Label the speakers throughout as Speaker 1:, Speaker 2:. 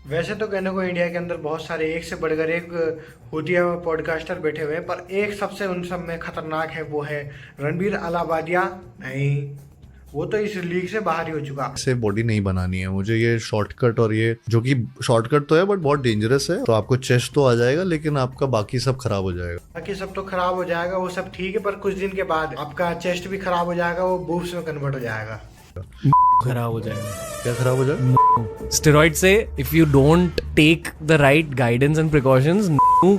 Speaker 1: वैसे तो कहने को इंडिया के अंदर बहुत सारे एक से बढ़कर एक हुतिया पॉडकास्टर बैठे हुए हैं, पर एक सबसे उन सब में खतरनाक है, वो है रणबीर अलाबादिया। नहीं, वो तो इस लीग से बाहर ही हो चुका।
Speaker 2: से बॉडी नहीं बनानी है मुझे, ये शॉर्टकट, और ये जो कि शॉर्टकट तो है बट बहुत डेंजरस है। तो आपको चेस्ट तो आ जाएगा लेकिन आपका बाकी सब खराब हो जाएगा।
Speaker 1: बाकी सब तो खराब हो जाएगा, वो सब ठीक है, पर कुछ दिन के बाद आपका चेस्ट भी खराब हो जाएगा, वो बूब्स में कन्वर्ट हो जाएगा।
Speaker 3: खराब हो जाएगा।
Speaker 2: क्या खराब हो जाएगा?
Speaker 3: स्टेरॉइड से if you don't take the right guidance and precautions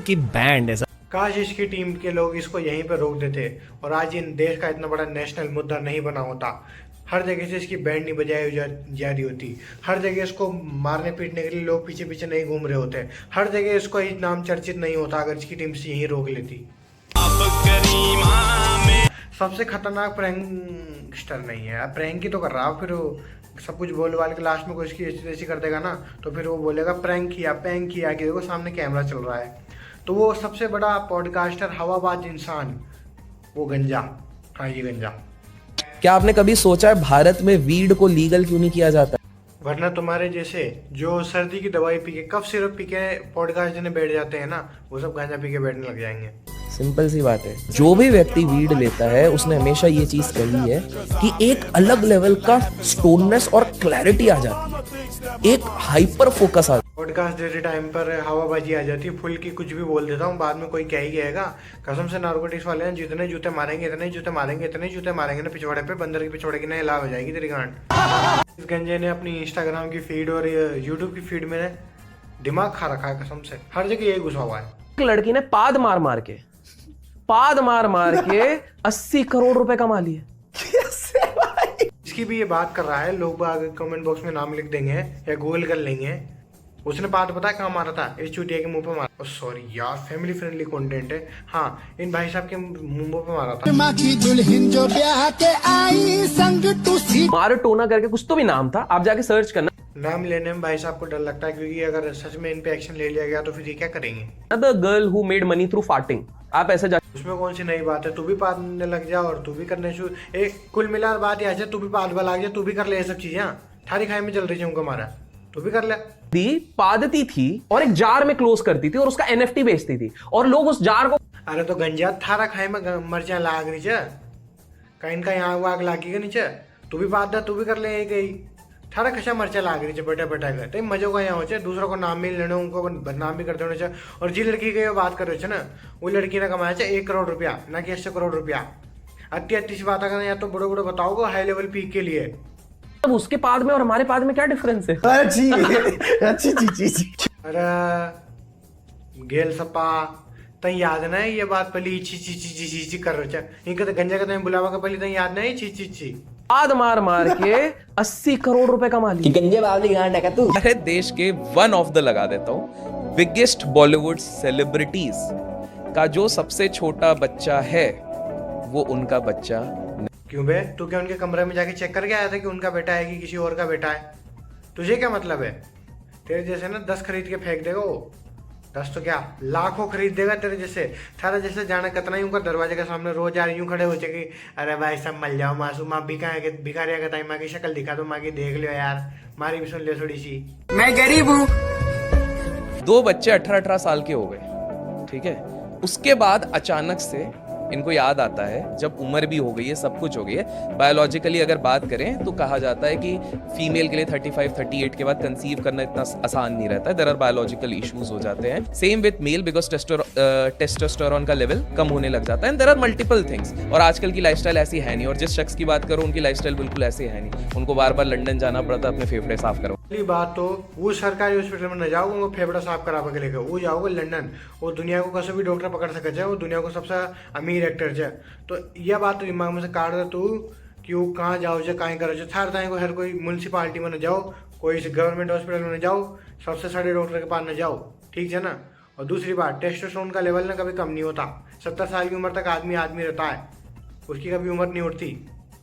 Speaker 3: की बैंड ऐसा।
Speaker 1: काश इसकी टीम के लोग इसको यहीं पर रोक देते और आज इन देश का इतना बड़ा नेशनल मुद्दा नहीं बना होता। हर जगह से इसकी बैंड नहीं बजाई जा रही होती, हर जगह इसको मारने पीटने के लिए लोग पीछे पीछे नहीं घूम रहे होते, हर जगह इसको ही नाम चर्चित नहीं होता अगर इसकी टीम से यहीं रोक लेती। सबसे खतरनाक प्रैंकस्टर नहीं है, अब प्रैंक ही तो कर रहा है, फिर वो सब कुछ बोल वाल के लास्ट में कोई इसकी ऐसी कर देगा ना, तो फिर वो बोलेगा प्रैंक किया कि देखो सामने कैमरा चल रहा है। तो वो सबसे बड़ा पॉडकास्टर हवाबाज इंसान, वो गंजा, हाँ ये गंजा।
Speaker 4: क्या आपने कभी सोचा है भारत में वीड को लीगल क्यों नहीं किया जाता?
Speaker 1: वरना तुम्हारे जैसे जो सर्दी की दवाई पी के, कफ सिरप पी के पॉडकास्ट देने बैठ जाते हैं ना, वो सब गांजा पी के बैठने लग जाएंगे।
Speaker 4: सिंपल सी बात है, जो भी व्यक्ति वीड लेता है उसने हमेशा ये चीज कही है कि एक अलग लेवल का स्टोननेस और क्लैरिटी आ जाती है, एक हाइपर फोकस आ जाती है।
Speaker 1: पॉडकास्ट देते टाइम पर हवाबाजी आ जाती है, फुल की कुछ भी बोल देता हूँ, बाद में कोई क्या ही कहेगा। कसम से नार्कोटिक्स वाले हैं, जितने जूते मारेंगे इतने जूते मारेंगे ना पिछवाड़े पे, बंदर के पिछवाड़े की ना लाभ हो जाएगी तेरी गांड। इस गंजे ने अपनी इंस्टाग्राम की फीड और यूट्यूब की फीड में दिमाग खा रखा है, कसम से हर जगह यही घुसा हुआ है।
Speaker 4: एक लड़की ने पाद मार के 80 करोड़ रुपए कमा लिए।
Speaker 1: इसकी भी ये बात कर रहा है, लोग आगे कमेंट बॉक्स में नाम लिख देंगे या गूगल कर लेंगे। उसने बात पता है कहाँ मारा था? इस चुटिया के मुंह पे मारा। सॉरी यार, फैमिली फ्रेंडली कंटेंट है। हाँ, इन भाई साहब के मुंह पे मारा था।
Speaker 5: जो ब्याह के आई संग टूसी
Speaker 4: मार टोना करके कुछ तो भी नाम था, आप जाके सर्च करना।
Speaker 1: नाम लेने में भाई साहब को डर लगता है, क्योंकि अगर सच में इन पे एक्शन ले लिया गया तो फिर ये क्या करेंगे?
Speaker 4: The girl who made money through farting, आप ऐसे जा।
Speaker 1: उसमें कौन सी नई बात है? तू भी पादने लग जा और तू भी करने शुरू, एक कुल मिला बात यहाँ से, तू भी पाद वाला लग जा, तू भी कर ले ये सब चीजें। थारी खाई में चल रही है मारा, तू भी कर ले।
Speaker 4: दी पादती थी और एक जार में क्लोज करती थी और उसका एनएफटी बेचती थी और लोग उस जार को।
Speaker 1: अरे तो गंजा थारा खाई में मर्चा लाग नीचे, कहीं इनका यहाँ वाग लागी नीचे, तू भी पाद दा, तू भी कर ले गई। थारा खशा मर्चा लाग नीचे बैठा कर, तो मजो का यहाँ हो, दूसरों को नाम भी लेने, उनको बदनाम भी करते होने चाहिए। और जी लड़की की बात कर रहे थे ना, वो लड़की ने कमाया 1 करोड़ रुपया, ना कि 80 करोड़ रुपया। अति सी बात अगर या तो बड़े बड़े बताओगे हाई लेवल पीक के लिए।
Speaker 4: अब उसके पाद में और हमारे पाद में क्या डिफरेंस है?
Speaker 1: अरे गेल सपा तई याद नहीं ये बात, पहली ची कर रहे थे, इनका तो गंजा का बुलावा का पहले तई याद नहीं, ची
Speaker 4: पाद मार के 80 करोड़ रुपए कमा लिए।
Speaker 5: गंजे वाली गांड है तू।
Speaker 6: अरे देश के वन ऑफ द लगा देता हूँ, बिगेस्ट बॉलीवुड सेलिब्रिटीज का जो सबसे छोटा बच्चा है वो उनका बच्चा।
Speaker 1: क्यों बे, तू क्या उनके कमरे में जाके चेक करके आया था कि उनका बेटा है कि किसी और का बेटा है? तुझे क्या मतलब है? तेरे जैसे ना 10 खरीद के फेंक देगा वो, 10 तो क्या लाखों खरीद देगा तेरे जैसे। थारा जैसे जाना कितना ही उनका दरवाजे के सामने रोज यार यूं खड़े हो जाए, अरे भाई सब मल जाओ मासूम, माँ भिखारिया का टाइम, माँ की शक्ल दिखा दो, माँ की देख लो यार, मारी भी सुन ले थोड़ी सी,
Speaker 5: मैं गरीब हूँ।
Speaker 6: 2 बच्चे 18-18 साल के हो गए, ठीक है। उसके बाद अचानक से इनको याद आता है, जब उम्र भी हो गई है, सब कुछ हो गई है, बायोलॉजिकली अगर बात करें तो कहा जाता है कि फीमेल के लिए 35-38 के बाद कंसीव करना इतना आसान नहीं रहता है, देयर आर बायोलॉजिकल इश्यूज हो जाते हैं। Same with male, because testosterone का लेवल कम होने लग जाता है, देयर आर मल्टीपल थिंग्स। और आजकल की लाइफस्टाइल ऐसी है नहीं, और जिस शख्स की बात करो उनकी लाइफस्टाइल बिल्कुल ऐसी है नहीं, उनको बार बार लंदन जाना पड़ता है अपने फेफड़े साफ करो।
Speaker 1: पहली बात तो वो सरकारी हॉस्पिटल में न जाओ, उनको फेफड़ा साफ करा के लेकर, वो जाओगे लंदन, वो दुनिया को कैसे भी डॉक्टर पकड़ सके है, वो दुनिया को सबसे अमीर एक्टर है। तो यह बात तो दिमाग में से काट दे तू कि वो कहाँ जाओ जो कहीं करो जो थार को, हर कोई म्यूनसिपालिटी में न जाओ, कोई गवर्नमेंट हॉस्पिटल में न जाओ, सबसे बड़े डॉक्टर के पास न जाओ, ठीक है ना। और दूसरी बात, टेस्टोस्टेरोन का लेवल ना कभी कम नहीं होता, 70 साल की उम्र तक आदमी रहता है, उसकी कभी उम्र नहीं उठती,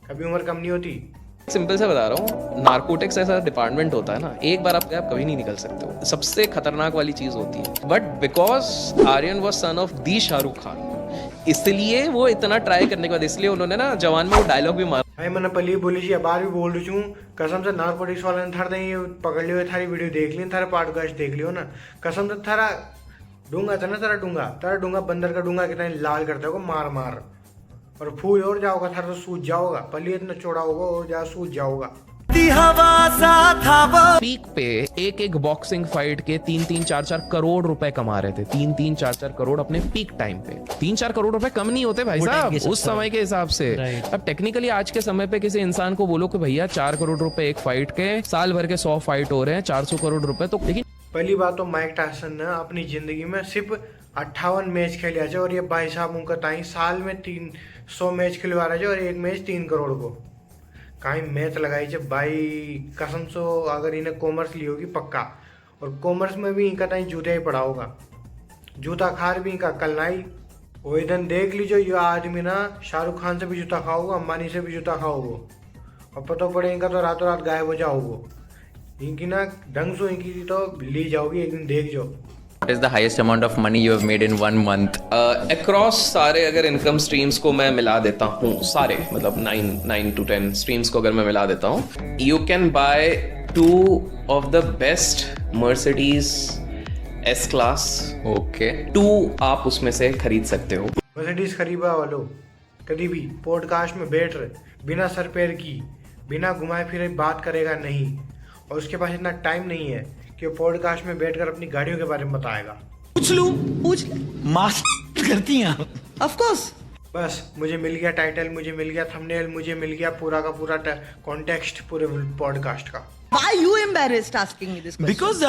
Speaker 1: कभी उम्र कम नहीं होती।
Speaker 6: सिंपल से बता रहा हूँ, नार्कोटिक्स ऐसा डिपार्टमेंट होता है ना, एक बार आप कभी नहीं निकल सकते हो, सबसे खतरनाक वाली चीज होती है। But because Aryan was son of the Shahrukh Khan, इसलिए वो इतना ट्राई करने के बाद, इसलिए उन्होंने ना जवान में वो डायलॉग भी मारा,
Speaker 1: भाई मैंने पहले ही बोली जी, बार भी बोल रही हूँ, कसम से नारकोटिक्स वाले ने थार ये पकड़ लियो, थारी वीडियो देख ली, थारा पॉडकास्ट देख लियो ना, कसम से थारा डूंगा था ना, तारा डूंगा बंदर का डूंगा कितना लाल करता होगा मार मार, और फूल और जाओगा, थारा तो सूझ जाओगा, पहले इतना चौड़ा होगा और जा सूझ जाओगा।
Speaker 6: पीक पे एक बॉक्सिंग फाइट के 3-4 करोड़ रुपए कमा रहे थे, 3-4 करोड़ अपने पीक टाइम पे। 3-4 करोड़ रुपए कम नहीं होते भाई साहब उस समय के हिसाब से। अब टेक्निकली आज के समय पे किसी इंसान को बोलो कि भैया 4 करोड़ रुपए एक फाइट के, साल भर के 100 फाइट हो रहे हैं, 400 करोड़ रुपए तो। लेकिन
Speaker 1: पहली बात तो माइक टायसन ने अपनी जिंदगी में सिर्फ 58 मैच खेले है, और ये भाई साहब उनका ताई साल में 300 मैच खिलवा रहे हैं, और एक मैच 3 करोड़ को कहीं मैच लगाई जब भाई कसम से। अगर इन्हें कॉमर्स ली होगी पक्का, और कॉमर्स में भी इनका ताई जूता ही पड़ा होगा, जूता खार भी इनका कल नहीं। वो इधर देख लीजिए, ये आदमी ना शाहरुख खान से भी जूता खाओगे, अंबानी से भी जूता खाओगे, और पता पड़े इनका तो रातों रात गायब हो जाओगे। इनकी ना ढंग से इनकी तो ली जाओगी, एक दिन देख जाओ।
Speaker 6: What is the highest amount of money you have made in 1 month? Across सारे अगर इनकम स्ट्रीम्स को मैं मिला देता हूँ, सारे मतलब 9 to 10 स्ट्रीम्स को अगर मैं मिला देता हूँ, you can buy 2 of the best Mercedes S class, okay, 2 आप उसमें से खरीद सकते हो।
Speaker 1: मर्सिडीज खरीदा वालों कभी भी पॉडकास्ट में बैठ रहे बिना सर पैर की, बिना घुमाए फिरे बात करेगा नहीं, और उसके पास इतना टाइम नहीं है कि वो पॉडकास्ट में बैठकर अपनी गाड़ियों के बारे में बताएगा।
Speaker 5: पूछ ले मास्टर करती हैं ऑफ कोर्स।
Speaker 1: बस मुझे मिल गया टाइटल, मुझे मिल गया थंबनेल, मुझे मिल गया पूरा का पूरा कॉन्टेक्स्ट पूरे पॉडकास्ट का।
Speaker 7: Why you embarrassed asking me this question?
Speaker 5: Because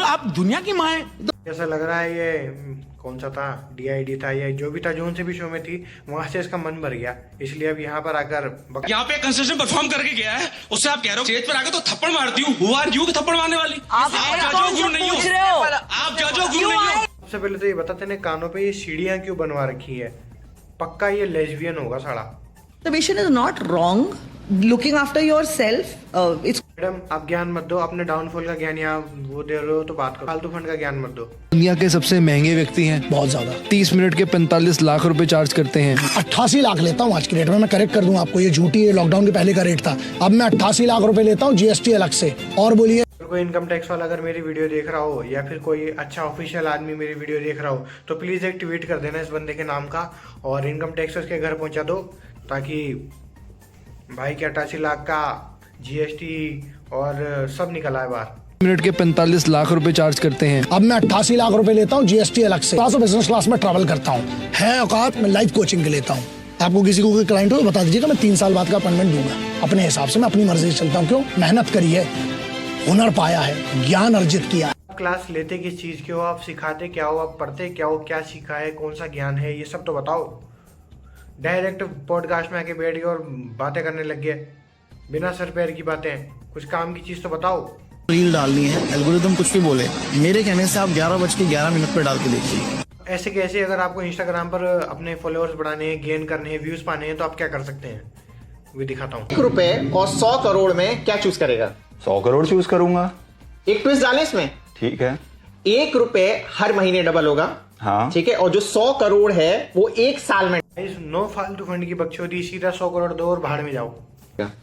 Speaker 5: आप दुनिया की माँ हैं।
Speaker 1: कैसा लग रहा है ये कौन सा था, DID था, ये जो भी था, जोन से भी शो में थी, वहां से इसका मन भर गया, इसलिए अब यहाँ पर आकर
Speaker 8: यहाँ पे कंसेशन परफॉर्म करके गया है, उससे आप कह रहे हो स्टेज पर आके तो थप्पड़ मारती हूँ, हुआ क्यों थप्पड़ मारने वाली? आप गुरु नहीं हो, आप जजो गुरु नहीं हो।
Speaker 1: सबसे पहले तो ये बताते ने कानों पे ये सीढ़ियां क्यों बनवा रखी है, पक्का ये लेस्बियन होगा साला।
Speaker 7: Masturbation is not wrong. Looking after yourself, it's
Speaker 1: madam आप ज्ञान मत दो, अपने डाउनफॉल का ज्ञान यहाँ वो दे रहे हो तो बात करो, फालतू फंड का ज्ञान मत दो।
Speaker 9: दुनिया के सबसे महंगे व्यक्ति हैं, बहुत ज्यादा, 30 मिनट के 45 लाख रुपए चार्ज करते हैं।
Speaker 5: 88 लाख लेता हूँ आज के रेट में, मैं करेक्ट कर दूं आपको, ये झूठी है, लॉकडाउन के पहले का रेट था, अब मैं 88 लाख रुपए लेता हूँ GST अलग से। और बोलिए
Speaker 1: कोई इनकम टैक्स वाला अगर मेरी वीडियो देख रहा हो, या फिर कोई अच्छा ऑफिशियल आदमी मेरी वीडियो देख रहा हो, तो प्लीज एक ट्वीट कर देना इस बंदे के नाम का, और इनकम टैक्स उसके घर पहुंचा दो, ताकि भाई के 88 लाख का GST और सब निकला है बाहर।
Speaker 9: मिनट के 45 लाख रुपए चार्ज करते हैं।
Speaker 5: अब मैं 88 लाख रुपए लेता हूँ GST अलग से, बिजनेस क्लास में ट्रैवल करता हूँ, है औकात में लाइफ कोचिंग के लेता हूँ। आपको किसी को कोई क्लाइंट हो तो बता दीजिएगा, मैं 3 साल बाद का अपॉइंटमेंट दूंगा, अपने हिसाब से मैं अपनी मर्जी से चलता हूँ। क्यों? मेहनत करी है, हुनर पाया है, ज्ञान अर्जित किया।
Speaker 1: क्लास लेते किस चीज के हो, आप सिखाते क्या हो, आप पढ़ते क्या हो, क्या सीखा है, कौन सा ज्ञान है, ये सब तो बताओ। डायरेक्ट पॉडकास्ट में आके बैठ गए और बातें करने लग गए, बिना सर पैर की बातें, कुछ काम की चीज तो बताओ।
Speaker 10: रील डालनी है, एल्गोरिदम कुछ भी बोले, मेरे कहने से आप 11:11 पर डाल के देखिए।
Speaker 1: ऐसे कैसे अगर आपको इंस्टाग्राम पर अपने फॉलोअर्स बढ़ाने हैं, गेन करने हैं, व्यूज पाने हैं, तो आप क्या कर सकते हैं, वो दिखाता हूँ।
Speaker 11: 1 रुपए और 100 करोड़ में क्या चूज करेगा?
Speaker 12: 100 करोड़ चूज करूंगा।
Speaker 11: एक ट्विस्ट डालें इसमें,
Speaker 12: ठीक है।
Speaker 11: 1 रुपए हर महीने डबल होगा,
Speaker 12: हाँ
Speaker 11: ठीक है, और जो 100 करोड़ है वो 1 साल में।
Speaker 1: नो फालतू फंड की बकचोदी, सीधा 100 करोड़ दो और भाड़ में जाओ।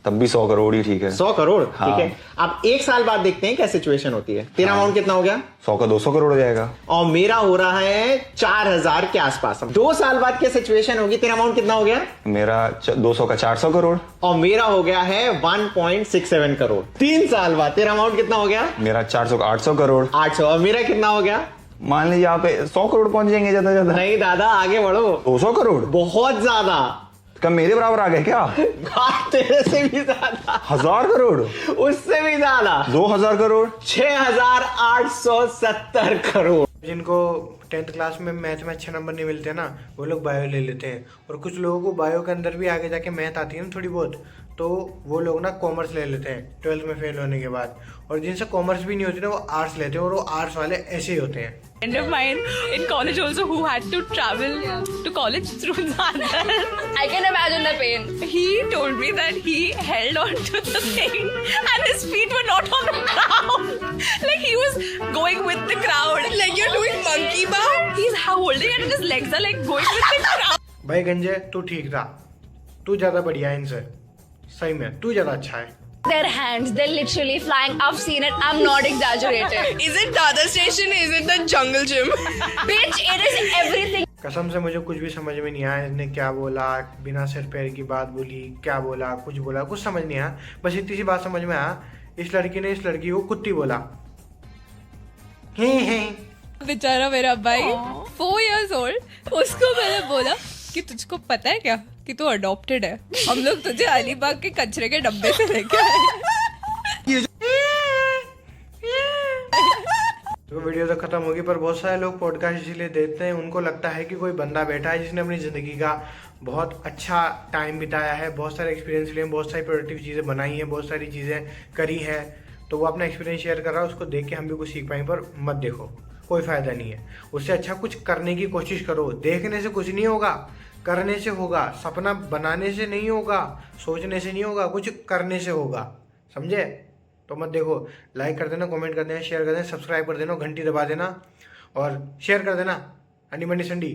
Speaker 12: तब भी 100 करोड़ ही ठीक है।
Speaker 11: 100 करोड़
Speaker 12: हाँ।
Speaker 11: ठीक है। अब 1 साल बाद देखते हैं क्या सिचुएशन होती है। तेरा अमाउंट कितना हो गया?
Speaker 12: 100 का 200 करोड़ हो जाएगा,
Speaker 11: और मेरा हो रहा है 4000 के आसपास। 2 साल बाद क्या सिचुएशन होगी? तेरा अमाउंट कितना हो गया?
Speaker 12: मेरा 200 का 400 करोड़,
Speaker 11: और मेरा हो गया है 1.67 करोड़। 3 साल बाद तेरा अमाउंट कितना हो गया?
Speaker 12: मेरा 400 का 800 करोड़।
Speaker 11: 800। और मेरा कितना हो गया?
Speaker 12: मान लीजिए यहाँ पे 100 करोड़ पहुंच जाएंगे ज्यादा ज्यादा।
Speaker 11: नहीं दादा, आगे बढ़ो।
Speaker 12: 200 करोड़
Speaker 11: बहुत ज्यादा।
Speaker 12: कब मेरे बराबर आ गए क्या?
Speaker 11: तेरे से भी ज्यादा।
Speaker 12: 1000 करोड़,
Speaker 11: उससे भी ज्यादा।
Speaker 12: 2000 करोड़,
Speaker 11: 6870 करोड़।
Speaker 1: जिनको 10th क्लास में मैथ में अच्छे नंबर नहीं मिलते ना, वो लोग बायो ले लेते हैं, और कुछ लोगों को बायो के अंदर भी आगे जाके मैथ आती है ना थोड़ी बहुत, तो वो लोग ना कॉमर्स ले लेते हैं 12th में फेल होने के बाद, और जिनसे कॉमर्स भी नहीं होती ना वो आर्ट्स लेते हैं, और वो आर्ट्स वाले ऐसे ही होते हैं।
Speaker 13: friend of mine in college also who had to travel to college through Zadar. I can imagine the pain. He told me that he held on to the thing and his feet were not on the ground. Like he was going with the crowd. Like you're doing monkey bar. He's holding it and his legs are like going with the crowd.
Speaker 1: भाई गंजे तू ठीक था, तू ज्यादा बढ़िया है इनसे, सही में तू ज्यादा अच्छा है।
Speaker 13: Their hands, they're literally flying. I've seen it. I'm not exaggerating. Is it the other station? Is it the jungle gym? Bitch, it is everything.
Speaker 1: कसम से मुझे कुछ भी समझ में नहीं आया, इसने क्या बोला, बिना सिर पैर की बात बोली, क्या बोला, कुछ समझ नहीं आया। बस इतनी सी बात समझ में आया, इस लड़की ने इस लड़की को कुत्ती बोला।
Speaker 13: बेचारा मेरा भाई 4 years old, उसको मैंने बोला कि तुझको पता है क्या कि तू अडॉप्टेड है, हम लोग तुझे अलीबाग के कचरे के डब्बे से लेके आए।
Speaker 1: तो वीडियो तो खत्म होगी, पर बहुत सारे लोग पॉडकास्ट इसीलिए देखते हैं, उनको लगता है कि कोई बंदा बैठा है जिसने अपनी ज़िंदगी का बहुत अच्छा टाइम बिताया है, बहुत सारे एक्सपीरियंस लिए, बहुत सारी प्रोडक्टिव चीज़ें बनाई हैं, बहुत सारी चीज़ें करी हैं, तो वो अपना एक्सपीरियंस शेयर कर रहा है, उसको देख के हम भी कुछ सीख पाएँ। पर मत देखो, कोई फ़ायदा नहीं है। उससे अच्छा कुछ करने की कोशिश करो। देखने से कुछ नहीं होगा, करने से होगा। सपना बनाने से नहीं होगा, सोचने से नहीं होगा, कुछ करने से होगा। समझे? तो मत देखो। लाइक कर देना, कमेंट कर देना, शेयर कर देना, सब्सक्राइब कर देना, घंटी दबा देना और शेयर कर देना। अनी मंडी संडी।